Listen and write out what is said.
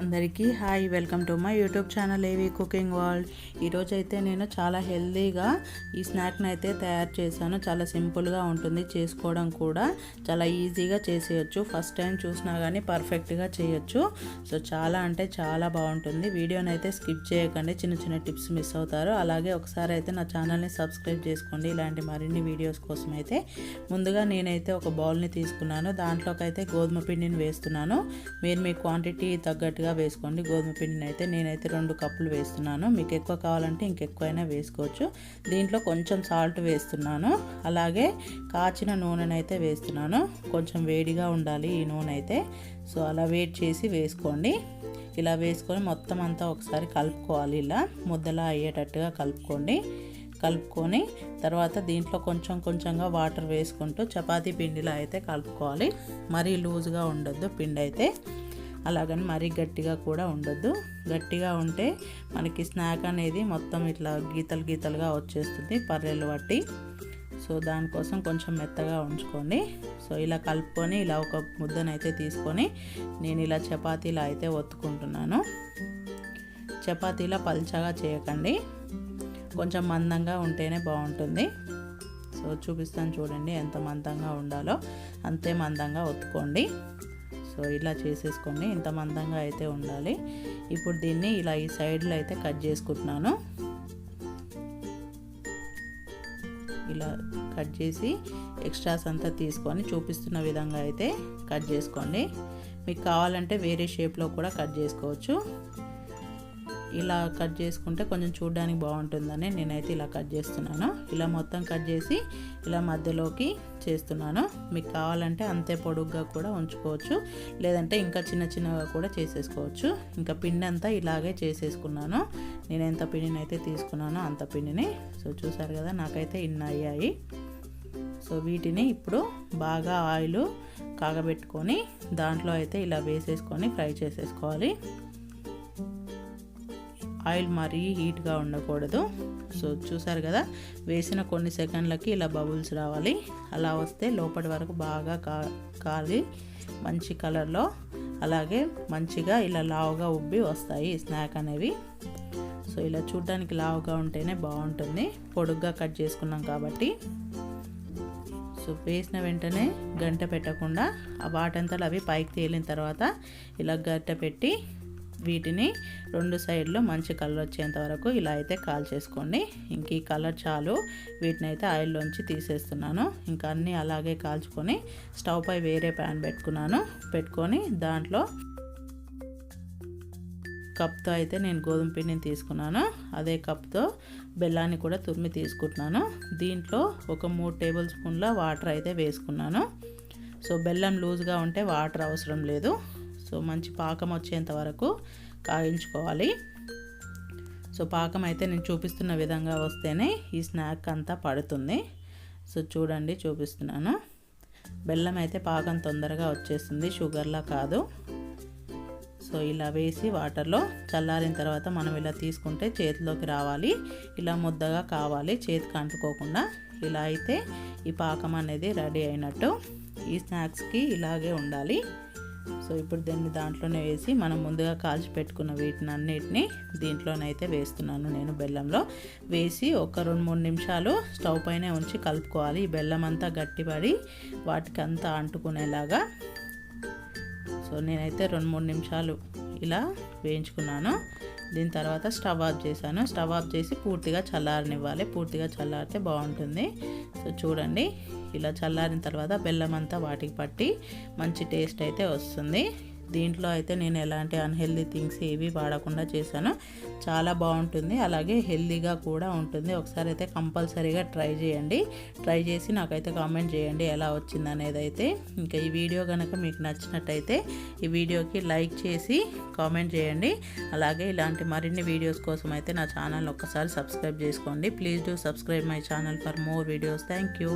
అందరికీ hi, welcome to my YouTube channel ఏవి cooking world. ఈరోజు అయితే నేను చాలా హెల్తీగా ఈ స్నాక్ని అయితే తయారు చేశాను. చాలా సింపుల్గా ఉంటుంది, చేసుకోవడం కూడా చాలా ఈజీగా చేసేయచ్చు. ఫస్ట్ టైం చూసినా కానీ పర్ఫెక్ట్గా చేయొచ్చు. సో చాలా అంటే చాలా బాగుంటుంది. వీడియోని అయితే స్కిప్ చేయకండి, చిన్న చిన్న టిప్స్ మిస్ అవుతారు. అలాగే ఒకసారి అయితే నా ఛానల్ని సబ్స్క్రైబ్ చేసుకోండి ఇలాంటి మరిన్ని వీడియోస్ కోసం. అయితే ముందుగా నేనైతే ఒక బౌల్ని తీసుకున్నాను. దాంట్లోకి అయితే గోధుమ పిండిని వేస్తున్నాను. మీరు మీ క్వాంటిటీ తగ్గట్టుగా వేసుకోండి. గోధుమ పిండిని అయితే నేనైతే 2 కప్పులు వేస్తున్నాను. మీకు ఎక్కువ కావాలంటే ఇంకెక్కువైనా వేసుకోవచ్చు. దీంట్లో కొంచెం సాల్ట్ వేస్తున్నాను. అలాగే కాచిన నూనెను అయితే వేస్తున్నాను. కొంచెం వేడిగా ఉండాలి ఈ నూనె అయితే. సో అలా వేడి చేసి వేసుకోండి. ఇలా వేసుకొని మొత్తం అంతా ఒకసారి కలుపుకోవాలి. ఇలా ముద్దలా అయ్యేటట్టుగా కలుపుకొని తర్వాత దీంట్లో కొంచెం కొంచెంగా వాటర్ వేసుకుంటూ చపాతీ పిండిలా అయితే కలుపుకోవాలి. మరీ లూజ్గా ఉండొద్దు పిండి అయితే, అలాగని మరీ గట్టిగా కూడా ఉండొద్దు. గట్టిగా ఉంటే మనకి స్నాక్ అనేది మొత్తం ఇట్లా గీతలు గీతలుగా వచ్చేస్తుంది పర్రెలు బట్టి. సో దానికోసం కొంచెం మెత్తగా ఉంచుకోండి. సో ఇలా కలుపుకొని ఇలా ఒక ముద్దనైతే తీసుకొని నేను ఇలా చపాతీలా అయితే ఒత్తుకుంటున్నాను. చపాతీలా పల్చగా చేయకండి, కొంచెం మందంగా ఉంటేనే బాగుంటుంది. సో చూపిస్తాను చూడండి, ఎంత మందంగా ఉండాలో అంతే మందంగా ఒత్తుకోండి. సో ఇలా చేసేసుకోండి, ఇంత మందంగా అయితే ఉండాలి. ఇప్పుడు దీన్ని ఇలా ఈ సైడ్లో అయితే కట్ చేసుకుంటున్నాను. ఇలా కట్ చేసి ఎక్స్ట్రాస్ అంతా తీసుకొని చూపిస్తున్న విధంగా అయితే కట్ చేసుకోండి. మీకు కావాలంటే వేరే షేప్లో కూడా కట్ చేసుకోవచ్చు. ఇలా కట్ చేసుకుంటే కొంచెం చూడడానికి బాగుంటుందని నేనైతే ఇలా కట్ చేస్తున్నాను. ఇలా మొత్తం కట్ చేసి ఇలా మధ్యలోకి చేస్తున్నాను. మీకు కావాలంటే అంతే పొడుగ్గా కూడా ఉంచుకోవచ్చు, లేదంటే ఇంకా చిన్న చిన్నగా కూడా చేసేసుకోవచ్చు. ఇంకా పిండి అంతా ఇలాగే చేసేసుకున్నాను. నేను ఎంత పిండిని అయితే తీసుకున్నానో అంత పిండిని. సో చూసారు కదా, నాకైతే ఇన్ని అయ్యాయి. సో వీటిని ఇప్పుడు బాగా ఆయిల్ కాగబెట్టుకొని దాంట్లో అయితే ఇలా వేసేసుకొని ఫ్రై చేసేసుకోవాలి. ఆయిల్ మరీ హీట్గా ఉండకూడదు. సో చూసారు కదా, వేసిన కొన్ని సెకండ్లకి ఇలా బబుల్స్ రావాలి. అలా వస్తే లోపటి వరకు బాగా కాలి మంచి కలర్లో, అలాగే మంచిగా ఇలా లావుగా ఉబ్బి వస్తాయి ఈ స్నాక్ అనేవి. సో ఇలా చూడడానికి లావుగా ఉంటేనే బాగుంటుంది, పొడుగ్గా కట్ చేసుకున్నాం కాబట్టి. సో వేసిన వెంటనే గంట పెట్టకుండా ఆ వాటంతలు అవి పైకి తేలిన తర్వాత ఇలా గంట పెట్టి వీటిని 2 సైడ్లు మంచి కలర్ వచ్చేంత వరకు ఇలా అయితే కాల్ చేసుకోండి. ఇంక ఈ కలర్ చాలు, వీటిని అయితే ఆయిల్లోంచి తీసేస్తున్నాను. ఇంకా అన్నీ అలాగే కాల్చుకొని స్టవ్ పై వేరే ప్యాన్ పెట్టుకొని దాంట్లో కప్తో అయితే నేను గోధుమ పిండిని తీసుకున్నాను. అదే కప్తో బెల్లాన్ని కూడా తురిమి తీసుకుంటున్నాను. దీంట్లో ఒక 3 టేబుల్ స్పూన్ల వాటర్ అయితే వేసుకున్నాను. సో బెల్లం లూజ్గా ఉంటే వాటర్ అవసరం లేదు. సో మంచి పాకం వచ్చేంత వరకు కాగించుకోవాలి. సో పాకం అయితే నేను చూపిస్తున్న విధంగా వస్తేనే ఈ స్నాక్ అంతా పడుతుంది. సో చూడండి, చూపిస్తున్నాను. బెల్లం అయితే పాకం తొందరగా వచ్చేస్తుంది, షుగర్లా కాదు. సో ఇలా వేసి వాటర్లో చల్లారిన తర్వాత మనం ఇలా తీసుకుంటే చేతిలోకి రావాలి. ఇలా ముద్దగా కావాలి, చేతికి అంటుకోకుండా. ఇలా అయితే ఈ పాకం అనేది రెడీ అయినట్టు. ఈ స్నాక్స్కి ఇలాగే ఉండాలి. సో ఇప్పుడు దీన్ని దాంట్లోనే వేసి మనం ముందుగా కాల్చి పెట్టుకున్న వీటిని అన్నిటిని దీంట్లోనైతే వేస్తున్నాను. నేను బెల్లంలో వేసి ఒక 2-3 నిమిషాలు స్టవ్ పైనే ఉంచి కలుపుకోవాలి. ఈ బెల్లం అంతా గట్టిపడి వాటికి అంతా అంటుకునేలాగా. సో నేనైతే 2-3 నిమిషాలు ఇలా వేయించుకున్నాను. దీని తర్వాత స్టవ్ ఆఫ్ చేశాను. స్టవ్ ఆఫ్ చేసి పూర్తిగా చల్లారనివ్వాలి. పూర్తిగా చల్లారితే బాగుంటుంది. సో చూడండి, ఇలా చల్లారిన తర్వాత బెల్లం అంతా వాటికి పట్టి మంచి టేస్ట్ అయితే వస్తుంది. దీంట్లో అయితే నేను ఎలాంటి అన్హెల్దీ థింగ్స్ ఏవి వాడకుండా చేశాను. చాలా బాగుంటుంది, అలాగే హెల్దీగా కూడా ఉంటుంది. ఒకసారి అయితే కంపల్సరీగా ట్రై చేయండి. ట్రై చేసి నాకైతే కామెంట్ చేయండి ఎలా వచ్చింది అనేది అయితే. ఇంకా ఈ వీడియో కనుక మీకు నచ్చినట్టయితే ఈ వీడియోకి లైక్ చేసి కామెంట్ చేయండి. అలాగే ఇలాంటి మరిన్ని వీడియోస్ కోసం అయితే నా ఛానల్ ఒక్కసారి సబ్స్క్రైబ్ చేసుకోండి. Please do subscribe my channel for more videos. Thank you.